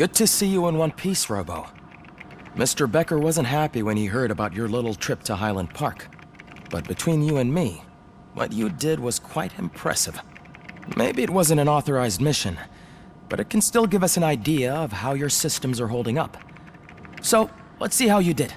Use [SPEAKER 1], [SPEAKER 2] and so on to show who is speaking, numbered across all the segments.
[SPEAKER 1] Good to see you in one piece, Robo. Mr. Becker wasn't happy when he heard about your little trip to Highland Park. But between you and me, what you did was quite impressive. Maybe it wasn't an authorized mission, but it can still give us an idea of how your systems are holding up. So, let's see how you did.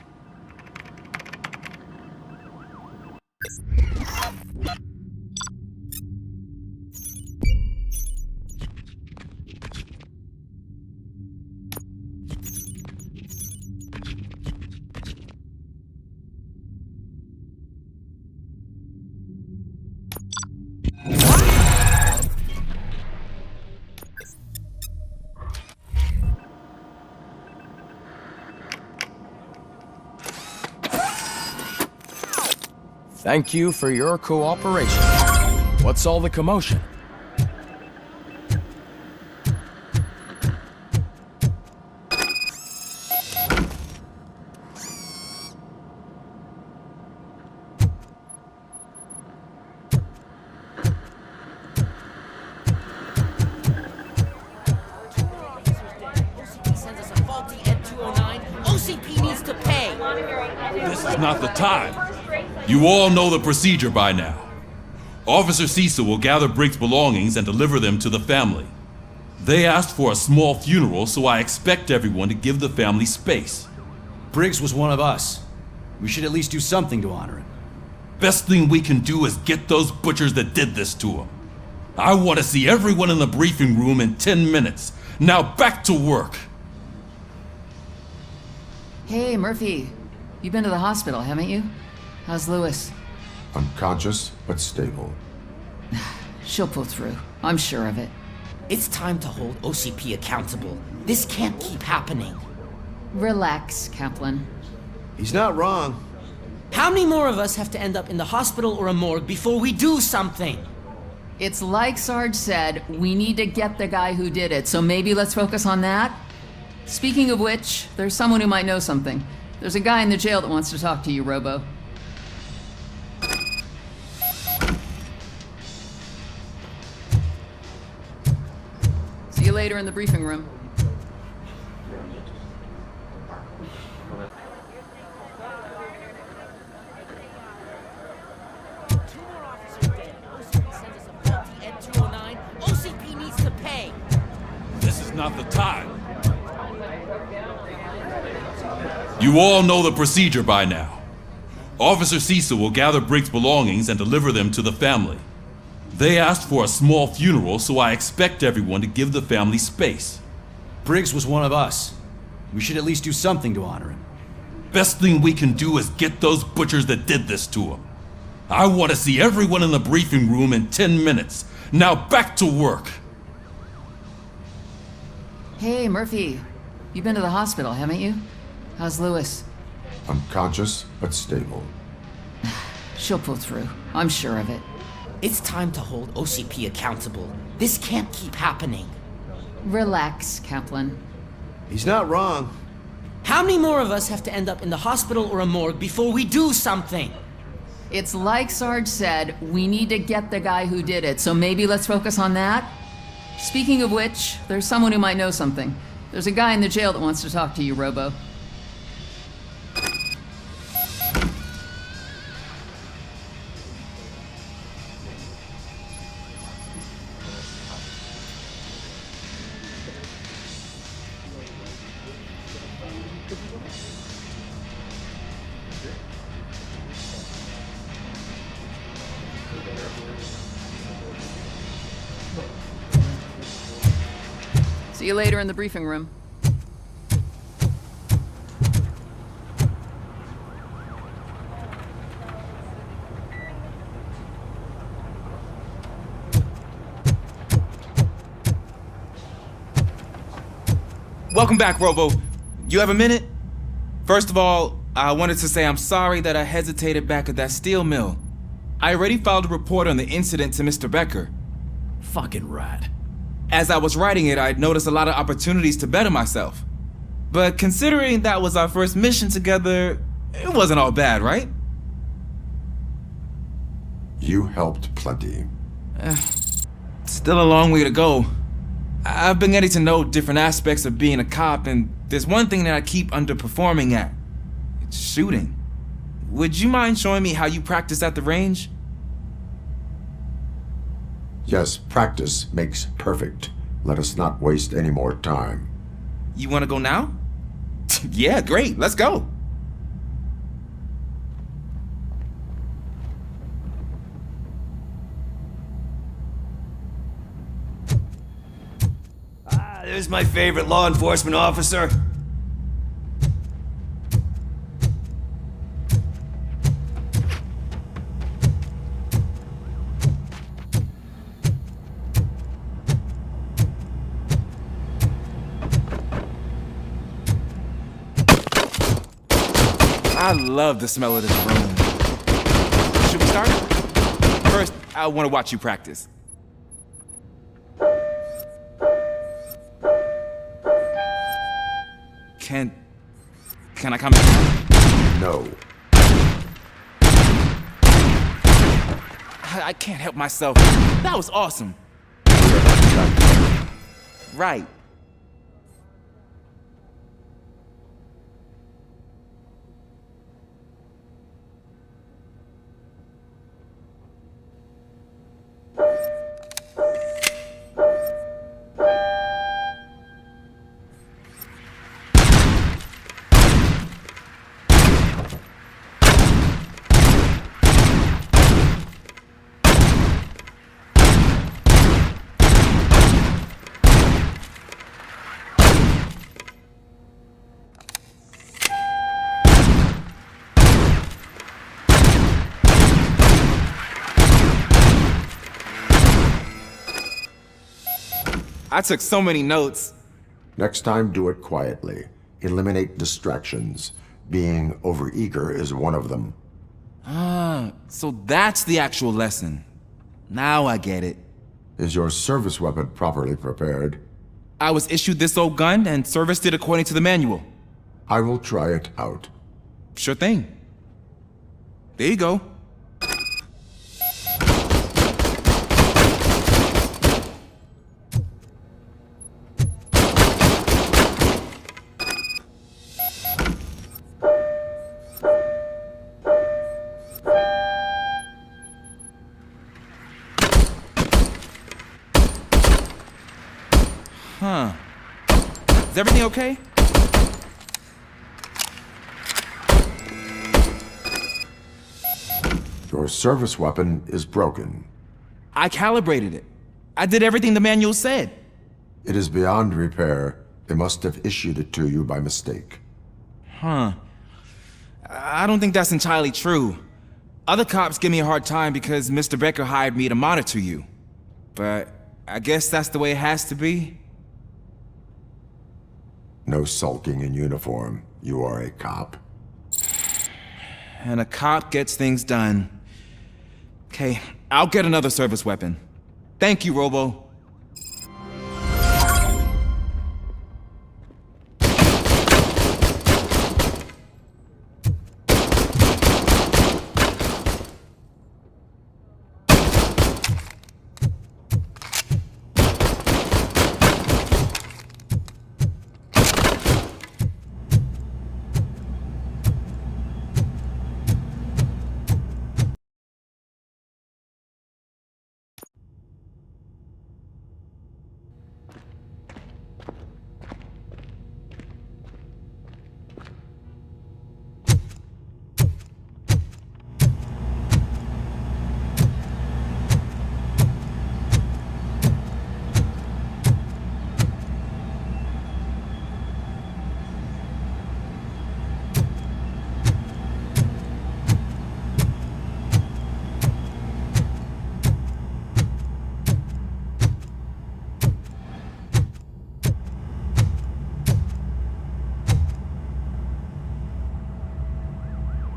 [SPEAKER 1] Thank you for your cooperation. What's all the commotion?
[SPEAKER 2] Sends us a faulty Ed-209. OCP needs to pay.
[SPEAKER 3] This is not the time. You all know the procedure by now. Officer Cecil will gather Briggs' belongings and deliver them to the family. They asked for a small funeral, so I expect everyone to give the family space.
[SPEAKER 4] Briggs was one of us. We should at least do something to honor him.
[SPEAKER 3] Best thing we can do is get those butchers that did this to him. I want to see everyone in the briefing room in 10 minutes. Now back to work.
[SPEAKER 5] Hey, Murphy. You've been to the hospital, haven't you? How's Lewis?
[SPEAKER 6] Unconscious, but stable.
[SPEAKER 5] She'll pull through. I'm sure of it.
[SPEAKER 2] It's time to hold OCP accountable. This can't keep happening.
[SPEAKER 5] Relax, Kaplan.
[SPEAKER 4] He's not wrong.
[SPEAKER 2] How many more of us have to end up in the hospital or a morgue before we do something?
[SPEAKER 5] It's like Sarge said, we need to get the guy who did it, so maybe let's focus on that? Speaking of which, there's someone who might know something. There's a guy in the jail that wants to talk to you, Robo. See you later in the briefing room.
[SPEAKER 2] Two more officers dead. OCP sends us a faulty Ed-209. OCP needs to pay.
[SPEAKER 3] This is not the time. You all know the procedure by now. Officer Cecil will gather Briggs' belongings and deliver them to the family. They asked for a small funeral, so I expect everyone to give the family space.
[SPEAKER 4] Briggs was one of us. We should at least do something to honor him.
[SPEAKER 3] Best thing we can do is get those butchers that did this to him. I want to see everyone in the briefing room in 10 minutes. Now back to work.
[SPEAKER 5] Hey, Murphy. You've been to the hospital, haven't you? How's Lewis?
[SPEAKER 6] Unconscious, but stable.
[SPEAKER 5] She'll pull through. I'm sure of it.
[SPEAKER 2] It's time to hold OCP accountable. This can't keep happening.
[SPEAKER 5] Relax, Kaplan.
[SPEAKER 4] He's not wrong.
[SPEAKER 2] How many more of us have to end up in the hospital or a morgue before we do something?
[SPEAKER 5] It's like Sarge said, we need to get the guy who did it, so maybe let's focus on that? Speaking of which, there's someone who might know something. There's a guy in the jail that wants to talk to you, Robo. See you later in the briefing room.
[SPEAKER 7] Welcome back, Robo. You have a minute? First of all, I wanted to say I'm sorry that I hesitated back at that steel mill. I already filed a report on the incident to Mr. Becker.
[SPEAKER 4] Fucking rat.
[SPEAKER 7] As I was writing it, I'd noticed a lot of opportunities to better myself. But considering that was our first mission together, it wasn't all bad, right?
[SPEAKER 6] You helped plenty.
[SPEAKER 7] Still a long way to go. I've been getting to know different aspects of being a cop, and there's one thing that I keep underperforming at. It's shooting. Would you mind showing me how you practice at the range?
[SPEAKER 6] Yes, practice makes perfect. Let us not waste any more time.
[SPEAKER 7] You want to go now? Yeah, great. Let's go.
[SPEAKER 4] There's my favorite law enforcement officer.
[SPEAKER 7] I love the smell of this room. Should we start? First, I want to watch you practice. Can I come in?
[SPEAKER 6] No.
[SPEAKER 7] I can't help myself. That was awesome. Right. I took so many notes.
[SPEAKER 6] Next time, do it quietly. Eliminate distractions. Being overeager is one of them.
[SPEAKER 7] So that's the actual lesson. Now I get it.
[SPEAKER 6] Is your service weapon properly prepared?
[SPEAKER 7] I was issued this old gun and serviced it according to the manual.
[SPEAKER 6] I will try it out.
[SPEAKER 7] Sure thing. There you go. Is everything okay?
[SPEAKER 6] Your service weapon is broken.
[SPEAKER 7] I calibrated it. I did everything the manual said.
[SPEAKER 6] It is beyond repair. They must have issued it to you by mistake.
[SPEAKER 7] I don't think that's entirely true. Other cops give me a hard time because Mr. Becker hired me to monitor you. But I guess that's the way it has to be.
[SPEAKER 6] No sulking in uniform. You are a cop.
[SPEAKER 7] And a cop gets things done. Okay, I'll get another service weapon. Thank you, Robo.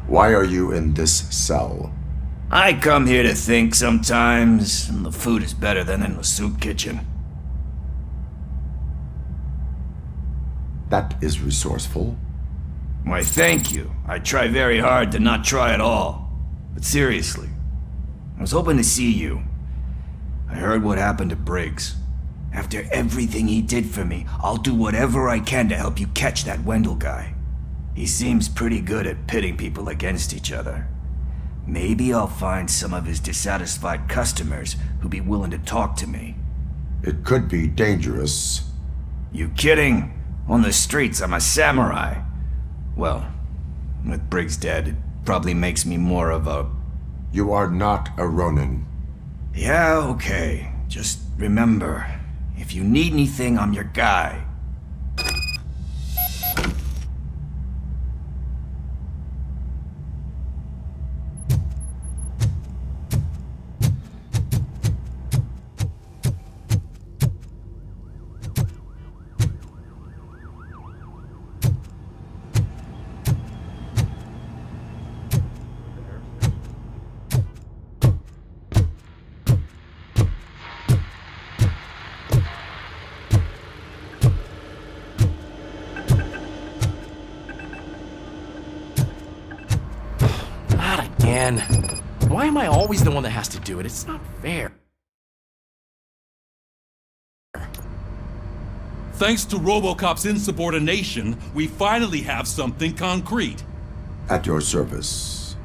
[SPEAKER 6] Why are you in this cell?
[SPEAKER 4] I come here to think sometimes, and the food is better than in the soup kitchen.
[SPEAKER 6] That is resourceful.
[SPEAKER 4] Why, thank you. I try very hard to not try at all. But seriously, I was hoping to see you. I heard what happened to Briggs. After everything he did for me, I'll do whatever I can to help you catch that Wendell guy. He seems pretty good at pitting people against each other. Maybe I'll find some of his dissatisfied customers who'd be willing to talk to me.
[SPEAKER 6] It could be dangerous.
[SPEAKER 4] You kidding? On the streets, I'm a samurai. Well, with Briggs dead, it probably makes me more of a...
[SPEAKER 6] You are not a Ronin.
[SPEAKER 4] Yeah, okay. Just remember, if you need anything, I'm your guy.
[SPEAKER 8] Why am I always the one that has to do it? It's not fair.
[SPEAKER 3] Thanks to Robocop's insubordination, we finally have something concrete.
[SPEAKER 6] At your service.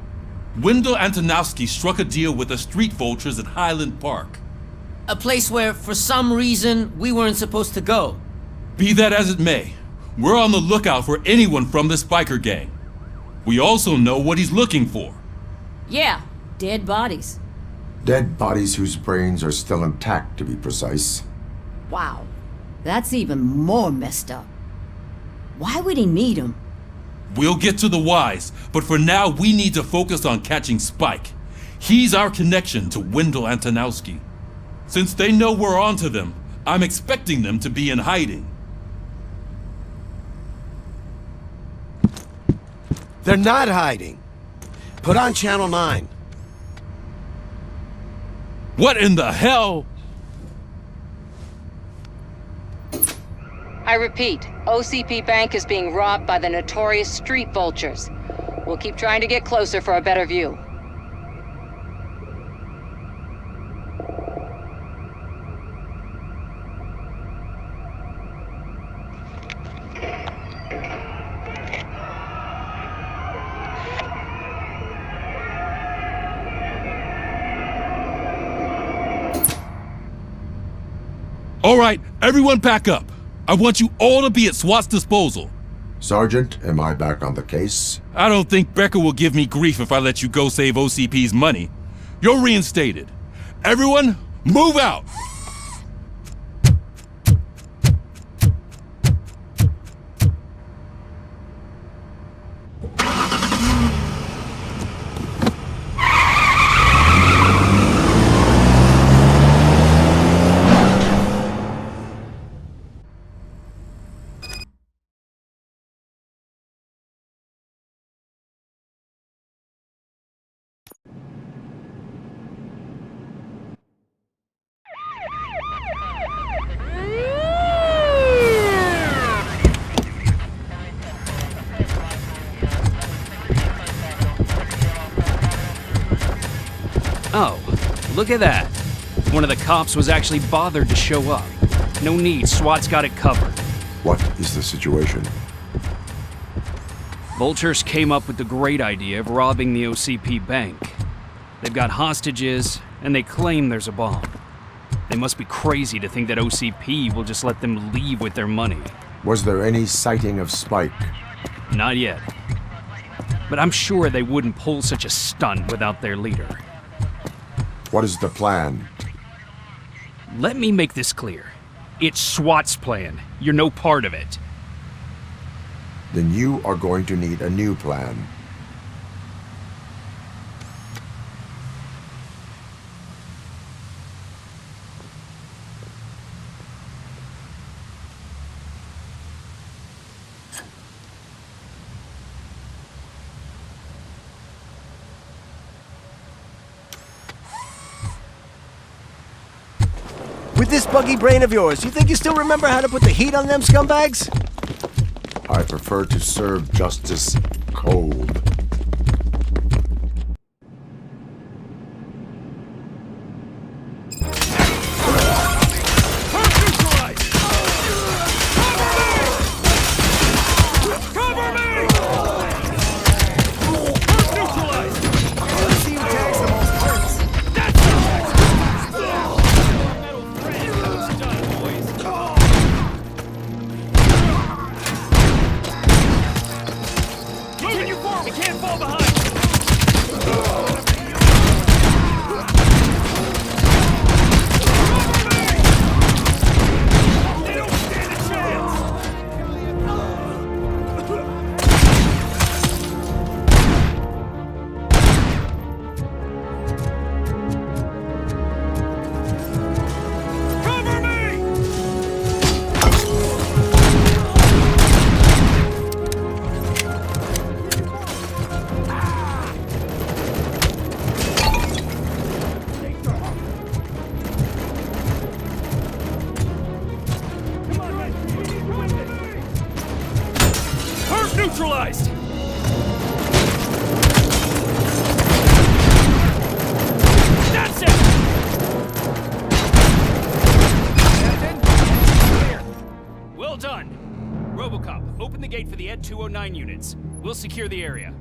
[SPEAKER 3] Wendell Antonowski struck a deal with the street vultures at Highland Park.
[SPEAKER 2] A place where, for some reason, we weren't supposed to go.
[SPEAKER 3] Be that as it may, we're on the lookout for anyone from this biker gang. We also know what he's looking for.
[SPEAKER 9] Yeah, dead bodies.
[SPEAKER 6] Dead bodies whose brains are still intact, to be precise.
[SPEAKER 9] Wow, that's even more messed up. Why would he need them?
[SPEAKER 3] We'll get to the whys, but for now we need to focus on catching Spike. He's our connection to Wendell Antonowski. Since they know we're onto them, I'm expecting them to be in hiding.
[SPEAKER 10] They're not hiding. Put on Channel 9.
[SPEAKER 3] What in the hell?
[SPEAKER 11] I repeat, OCP Bank is being robbed by the notorious street vultures. We'll keep trying to get closer for a better view.
[SPEAKER 3] All right, everyone pack up. I want you all to be at SWAT's disposal.
[SPEAKER 6] Sergeant, am I back on the case?
[SPEAKER 3] I don't think Becker will give me grief if I let you go save OCP's money. You're reinstated. Everyone, move out!
[SPEAKER 12] Oh, look at that. One of the cops was actually bothered to show up. No need, SWAT's got it covered.
[SPEAKER 6] What is the situation?
[SPEAKER 12] Vultures came up with the great idea of robbing the OCP bank. They've got hostages, and they claim there's a bomb. They must be crazy to think that OCP will just let them leave with their money.
[SPEAKER 6] Was there any sighting of Spike?
[SPEAKER 12] Not yet. But I'm sure they wouldn't pull such a stunt without their leader.
[SPEAKER 6] What is the plan?
[SPEAKER 12] Let me make this clear. It's SWAT's plan. You're no part of it.
[SPEAKER 6] Then you are going to need a new plan.
[SPEAKER 10] With this buggy brain of yours, you think you still remember how to put the heat on them scumbags?
[SPEAKER 6] I prefer to serve justice cold.
[SPEAKER 12] 209 units. We'll secure the area.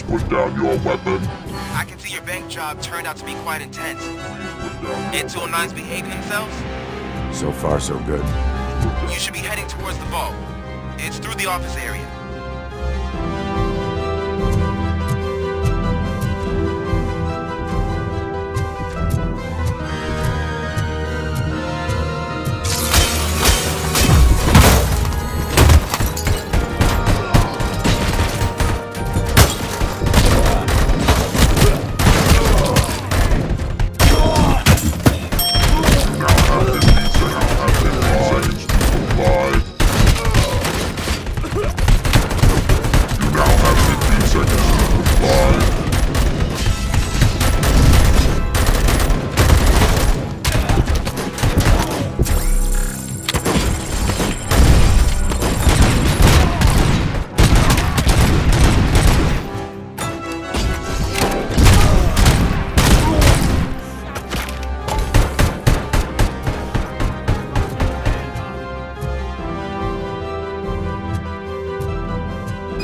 [SPEAKER 13] Put down your weapon.
[SPEAKER 14] I can see your bank job turned out to be quite intense. And 209's behaving themselves?
[SPEAKER 6] So far, so good.
[SPEAKER 14] You should be heading towards the vault. It's through the office area.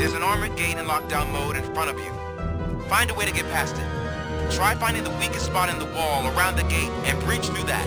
[SPEAKER 14] There's an armored gate in lockdown mode in front of you. Find a way to get past it. Try finding the weakest spot in the wall around the gate and breach through that.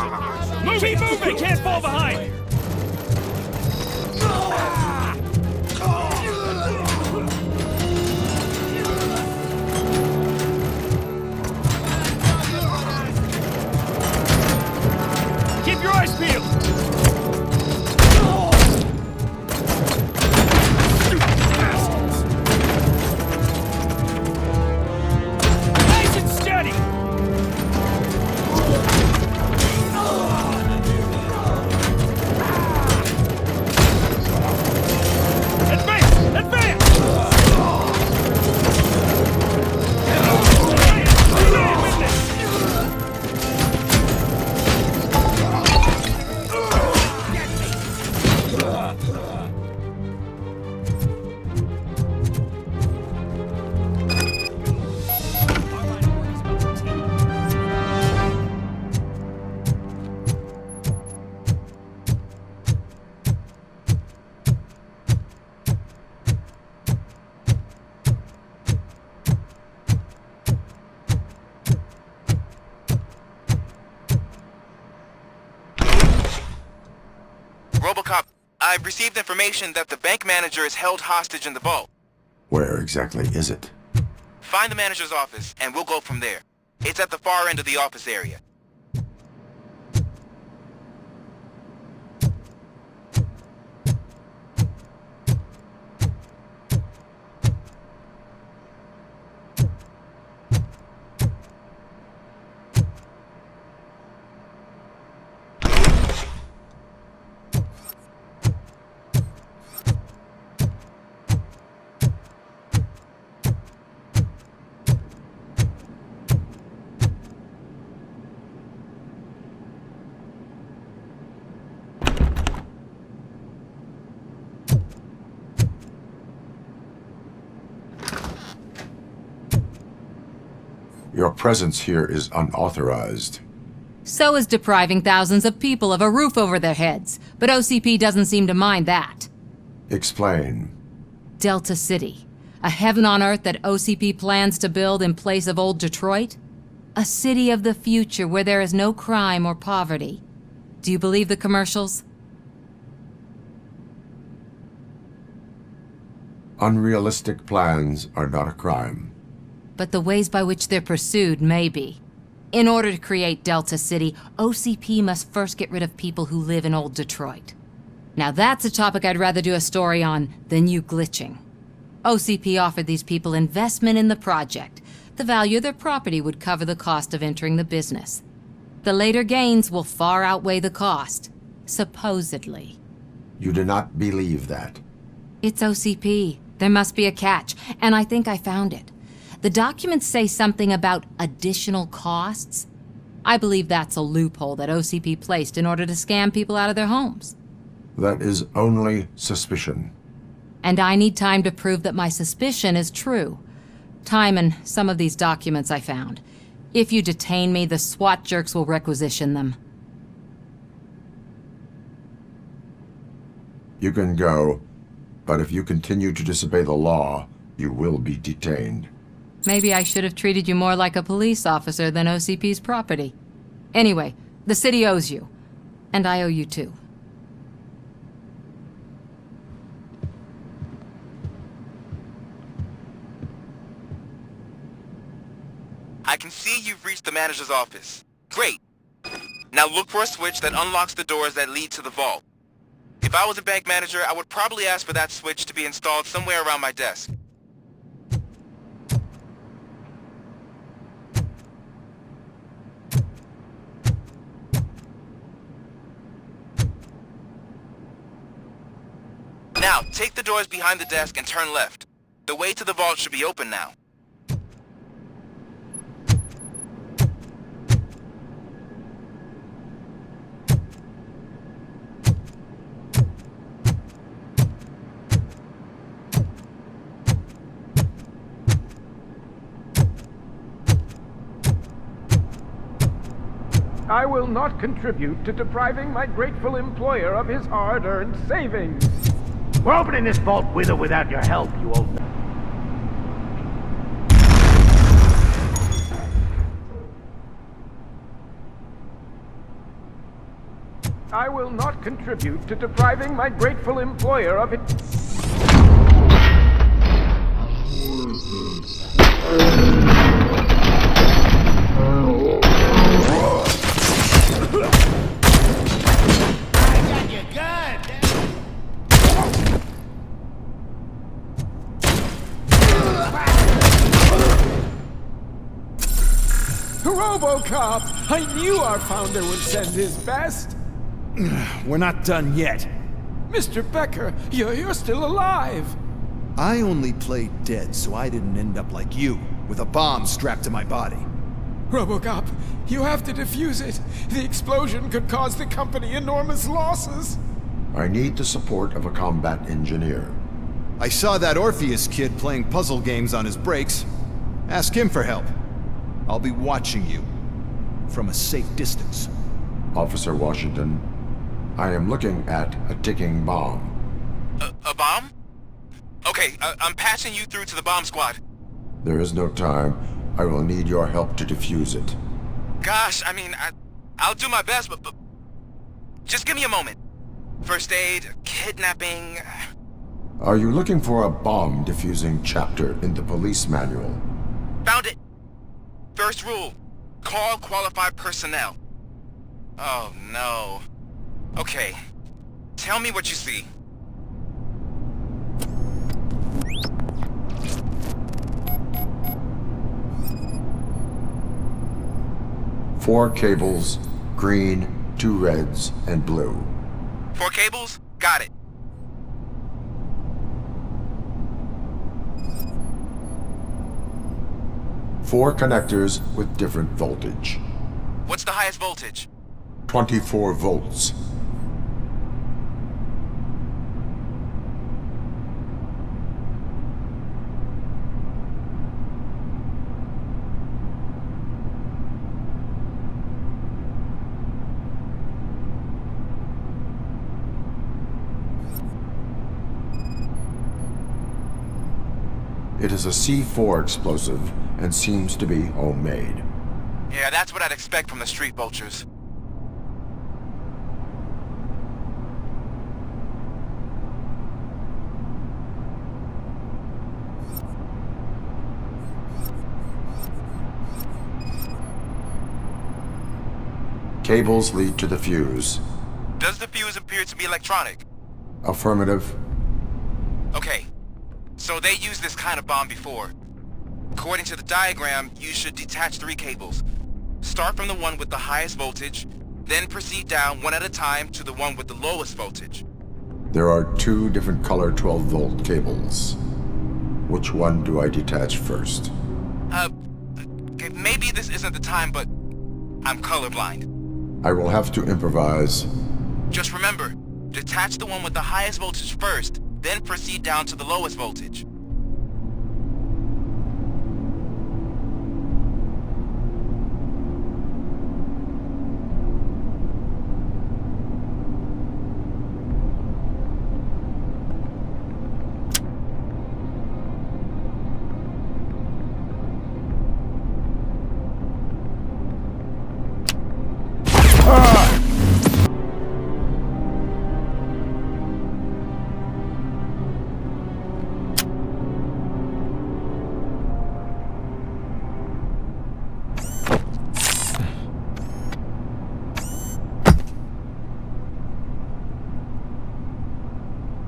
[SPEAKER 12] Keep moving! Can't fall behind! Keep your eyes peeled! Nice and steady!
[SPEAKER 14] Robocop, I've received information that the bank manager is held hostage in the vault.
[SPEAKER 6] Where exactly is it?
[SPEAKER 14] Find the manager's office, and we'll go from there. It's at the far end of the office area.
[SPEAKER 6] Your presence here is unauthorized.
[SPEAKER 9] So is depriving thousands of people of a roof over their heads, but OCP doesn't seem to mind that.
[SPEAKER 6] Explain.
[SPEAKER 9] Delta City, a heaven on earth that OCP plans to build in place of old Detroit? A city of the future where there is no crime or poverty. Do you believe the commercials?
[SPEAKER 6] Unrealistic plans are not a crime.
[SPEAKER 9] But the ways by which they're pursued may be. In order to create Delta City, OCP must first get rid of people who live in old Detroit. Now that's a topic I'd rather do a story on than you glitching. OCP offered these people investment in the project. The value of their property would cover the cost of entering the business. The later gains will far outweigh the cost, supposedly.
[SPEAKER 6] You do not believe that.
[SPEAKER 9] It's OCP. There must be a catch, and I think I found it. The documents say something about additional costs. I believe that's a loophole that OCP placed in order to scam people out of their homes.
[SPEAKER 6] That is only suspicion.
[SPEAKER 9] And I need time to prove that my suspicion is true. Time and some of these documents I found. If you detain me, the SWAT jerks will requisition them.
[SPEAKER 6] You can go, but if you continue to disobey the law, you will be detained.
[SPEAKER 9] Maybe I should have treated you more like a police officer than OCP's property. Anyway, the city owes you. And I owe you too.
[SPEAKER 14] I can see you've reached the manager's office. Great. Now look for a switch that unlocks the doors that lead to the vault. If I was a bank manager, I would probably ask for that switch to be installed somewhere around my desk. Now, take the doors behind the desk and turn left. The way to the vault should be open now.
[SPEAKER 15] I will not contribute to depriving my grateful employer of his hard-earned savings.
[SPEAKER 10] We're opening this vault with or without your help, you old...
[SPEAKER 15] I will not contribute to depriving my grateful employer of it. Robocop! I knew our founder would send his best!
[SPEAKER 16] We're not done yet.
[SPEAKER 15] Mr. Becker, you're still alive!
[SPEAKER 16] I only played dead so I didn't end up like you, with a bomb strapped to my body.
[SPEAKER 15] Robocop, you have to defuse it. The explosion could cause the company enormous losses.
[SPEAKER 6] I need the support of a combat engineer.
[SPEAKER 16] I saw that Orpheus kid playing puzzle games on his breaks. Ask him for help. I'll be watching you from a safe distance.
[SPEAKER 6] Officer Washington, I am looking at a ticking bomb.
[SPEAKER 14] A bomb? Okay, I'm passing you through to the bomb squad.
[SPEAKER 6] There is no time. I will need your help to defuse it.
[SPEAKER 14] Gosh, I mean, I'll do my best, but just give me a moment. First aid, kidnapping...
[SPEAKER 6] Are you looking for a bomb defusing chapter in the police manual?
[SPEAKER 14] Found it! First rule, call qualified personnel. Oh no. Okay, tell me what you see.
[SPEAKER 6] Four cables, green, 2 reds, and blue.
[SPEAKER 14] 4 cables? Got it.
[SPEAKER 6] Four connectors with different voltage.
[SPEAKER 14] What's the highest voltage?
[SPEAKER 6] 24 volts. It is a C4 explosive and seems to be homemade.
[SPEAKER 14] Yeah, that's what I'd expect from the street vultures.
[SPEAKER 6] Cables lead to the fuse.
[SPEAKER 14] Does the fuse appear to be electronic?
[SPEAKER 6] Affirmative.
[SPEAKER 14] Okay, so they used this kind of bomb before. According to the diagram, you should detach 3 cables. Start from the one with the highest voltage, then proceed down one at a time to the one with the lowest voltage.
[SPEAKER 6] There are 2 different color 12-volt cables. Which one do I detach first?
[SPEAKER 14] Okay, maybe this isn't the time, but I'm colorblind.
[SPEAKER 6] I will have to improvise.
[SPEAKER 14] Just remember, detach the one with the highest voltage first, then proceed down to the lowest voltage.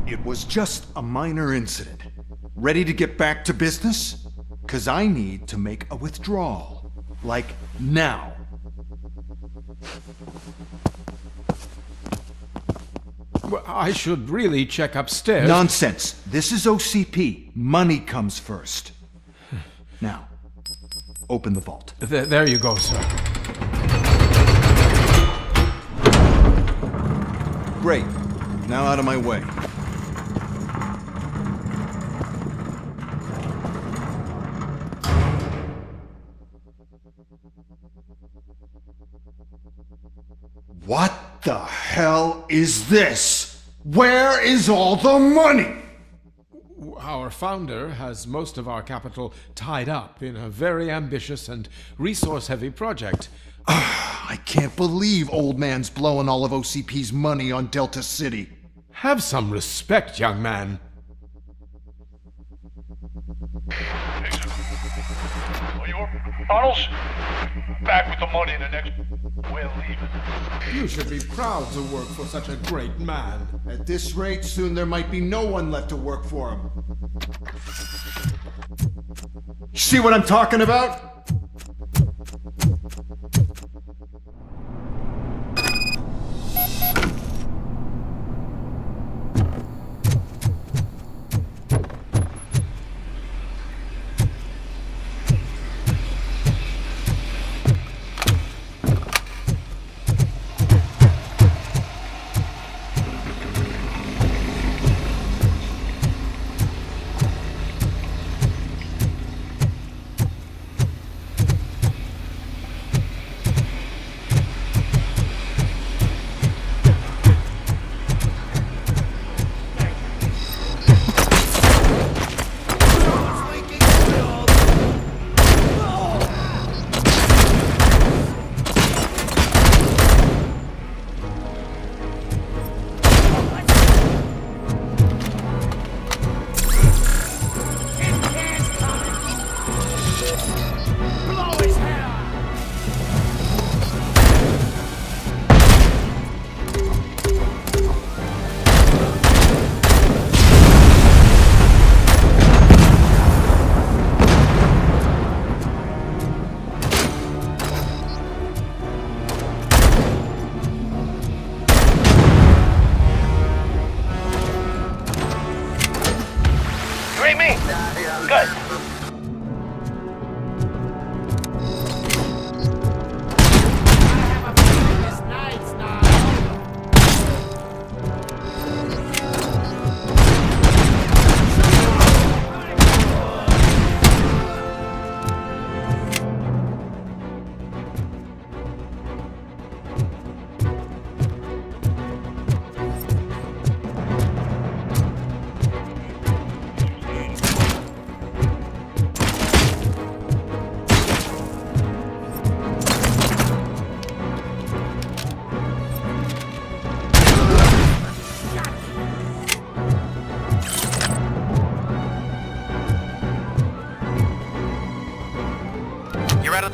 [SPEAKER 16] It was just a minor incident. Ready to get back to business? 'Cause I need to make a withdrawal. Like, now.
[SPEAKER 15] Well, I should really check upstairs.
[SPEAKER 16] Nonsense. This is OCP. Money comes first. Now, open the vault.
[SPEAKER 15] There you go, sir.
[SPEAKER 16] Great. Now out of my way. What the hell is this? Where is all the money?
[SPEAKER 15] Our founder has most of our capital tied up in a very ambitious and resource-heavy project.
[SPEAKER 16] I Can't believe old man's blowing all of OCP's money on Delta City.
[SPEAKER 15] Have some respect, young man.
[SPEAKER 17] Bottles? Back with the money in the next... We're leaving.
[SPEAKER 15] You should be proud to work for such a great man.
[SPEAKER 16] At this rate, soon there might be no one left to work for him. See what I'm talking about?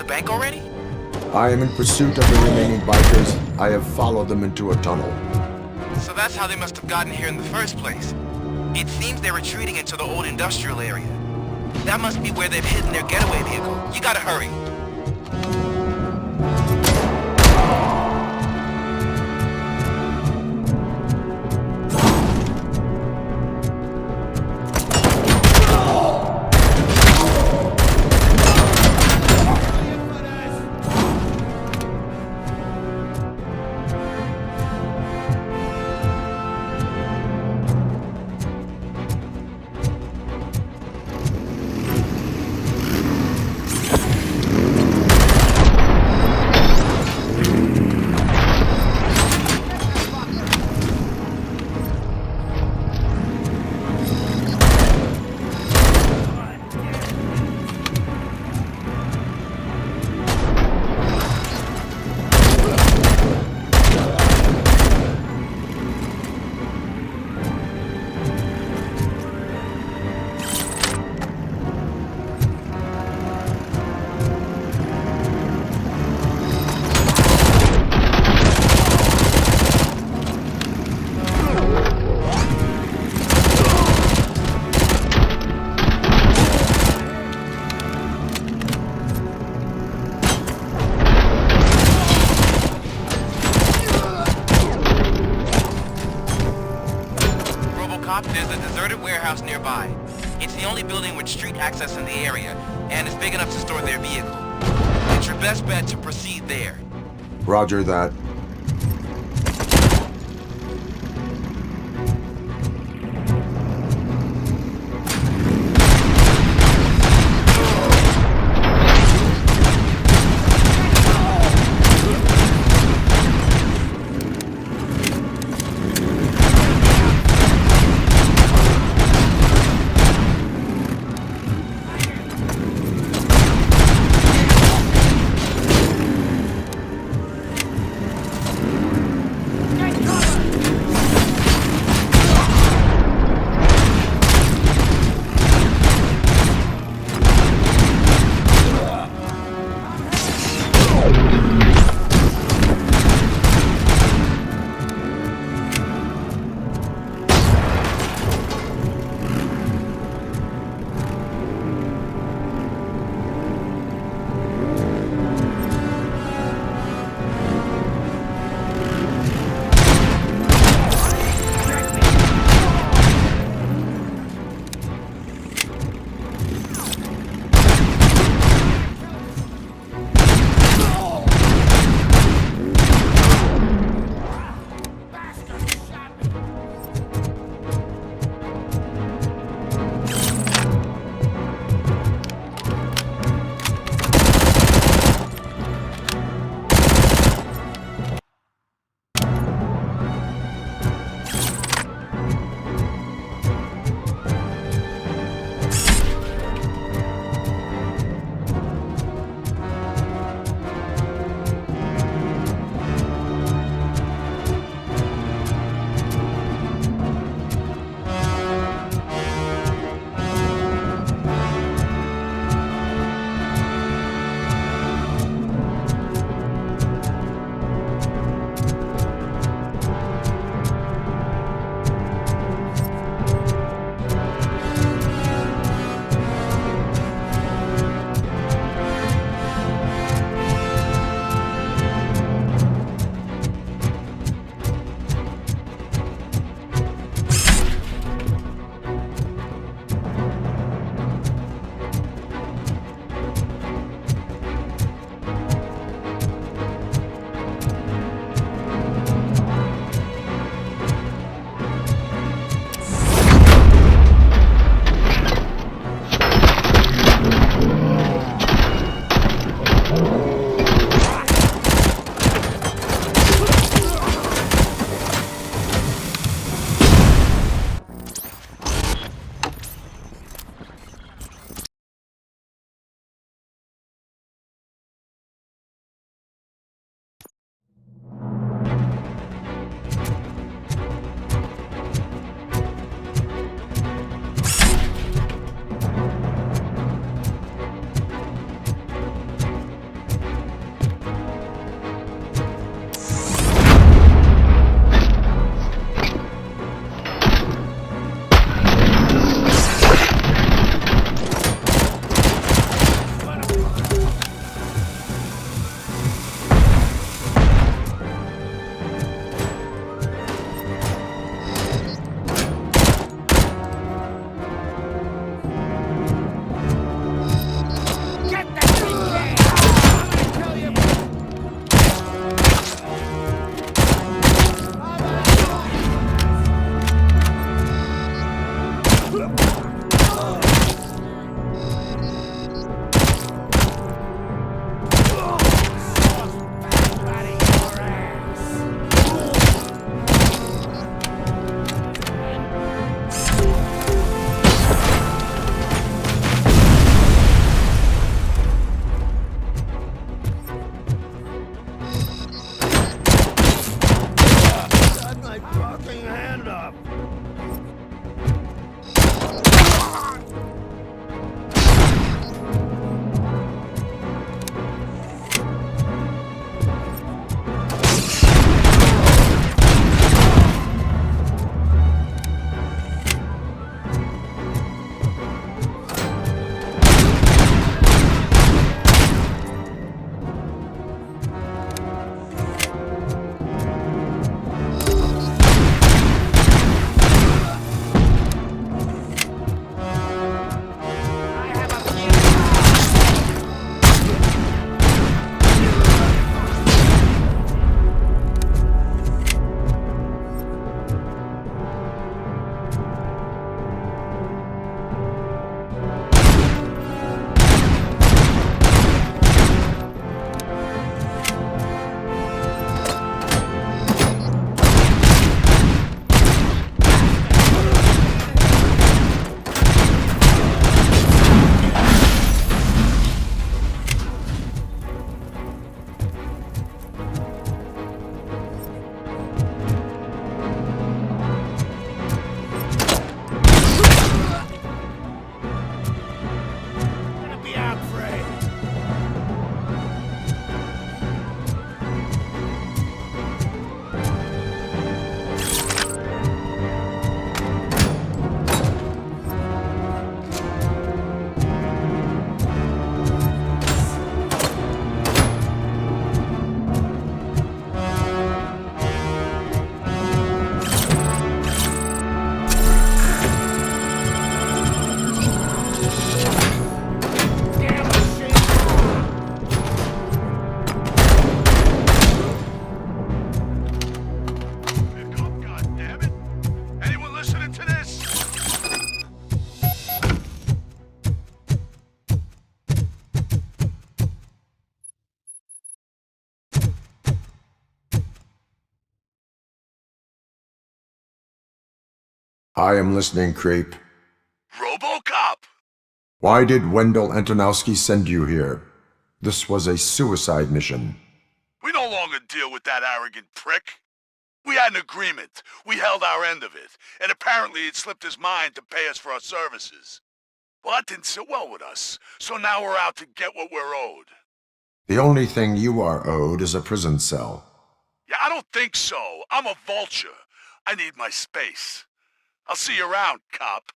[SPEAKER 14] Bank already?
[SPEAKER 6] I am in pursuit of the remaining bikers. I have followed them into a tunnel.
[SPEAKER 14] So that's how they must have gotten here in the first place. It seems they're retreating into the old industrial area. That must be where they've hidden their getaway vehicle. You gotta hurry. There's a deserted warehouse nearby. It's the only building with street access in the area, and it's big enough to store their vehicle. It's your best bet to proceed there.
[SPEAKER 6] Roger that.
[SPEAKER 10] my fucking hand up!
[SPEAKER 6] I am listening, Creep.
[SPEAKER 13] Robocop!
[SPEAKER 6] Why did Wendell Antonowski send you here? This was a suicide mission.
[SPEAKER 13] We no longer deal with that arrogant prick. We had an agreement. We held our end of it, and apparently it slipped his mind to pay us for our services. Well, that didn't sit well with us, so now we're out to get what we're owed.
[SPEAKER 6] The only thing you are owed is a prison cell.
[SPEAKER 13] Yeah, I don't think so. I'm a vulture. I need my space. I'll see you around, cop.